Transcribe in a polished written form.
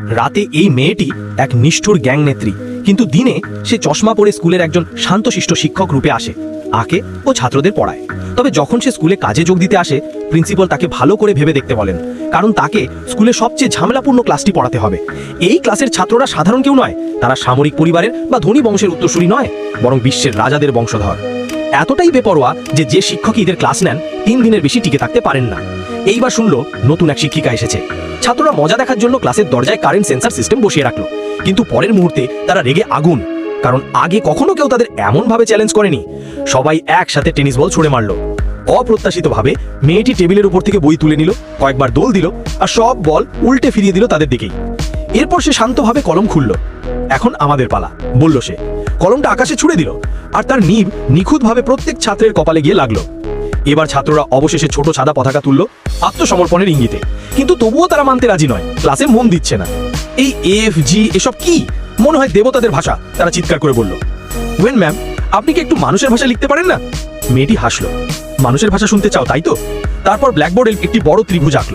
রাতে এই মেয়েটি এক নিষ্ঠুর গ্যাং নেত্রী, কিন্তু দিনে সে চশমা পরে স্কুলের একজন শান্তশিষ্ট শিক্ষক রূপে আসে, আঁকে ও ছাত্রদের পড়ায়। তবে যখন সে স্কুলে কাজে যোগ দিতে আসে, প্রিন্সিপাল তাকে ভালো করে ভেবে দেখতে বলেন, কারণ তাকে স্কুলে সবচেয়ে ঝামেলাপূর্ণ ক্লাসটি পড়াতে হবে। এই ক্লাসের ছাত্ররা সাধারণ কেউ নয়, তারা সামরিক পরিবারের বা ধনী বংশের উত্তরসূরি নয়, বরং বিশ্বের রাজাদের বংশধর। এতটাই বেপরোয়া যে শিক্ষকই এদের ক্লাস নেন 3 দিনের বেশি টিকে থাকতে পারেন না। এইবার শুনলো নতুন এক শিক্ষিকা এসেছে। ছাত্ররা মজা দেখার জন্য ক্লাসের দরজায় কারেন্ট সেন্সার সিস্টেম বসিয়ে রাখলো, কিন্তু পরের মুহূর্তে তারা রেগে আগুন, কারণ আগে কখনো কেউ তাদের এমন ভাবে চ্যালেঞ্জ করেনি। সবাই একসাথে টেনিস বল ছুড়ে মারলো। অপ্রত্যাশিতভাবে মেয়েটি টেবিলের উপর থেকে বই তুলে নিল, কয়েকবার দোল দিল আর সব বল উল্টে ফিরিয়ে দিল তাদের দিকেই। এরপর সে শান্তভাবে কলম খুলল। এখন আমাদের পালা, বলল সে। কলমটা আকাশে ছুড়ে দিল আর তার নিব নিখুঁতভাবে প্রত্যেক ছাত্রের কপালে গিয়ে লাগলো। এবার ছাত্ররা অবশেষে ছোট সাদা পতাকা তুলল আত্মসমর্পণের ইঙ্গিতে, কিন্তু তবুও তারা মানতে রাজি নয়, ক্লাসে মন দিচ্ছে না। এই এফ জি এসব কি? মনে হয় দেবতাদের ভাষা, তারা চিৎকার করে বলল। ওয়েন ম্যাম, আপনি কি একটু মানুষের ভাষা লিখতে পারেন না? মেয়েটি হাসলো। মানুষের ভাষা শুনতে চাও তাই তো? তারপর ব্ল্যাকবোর্ডে একটি বড় ত্রিভুজ আঁকলো।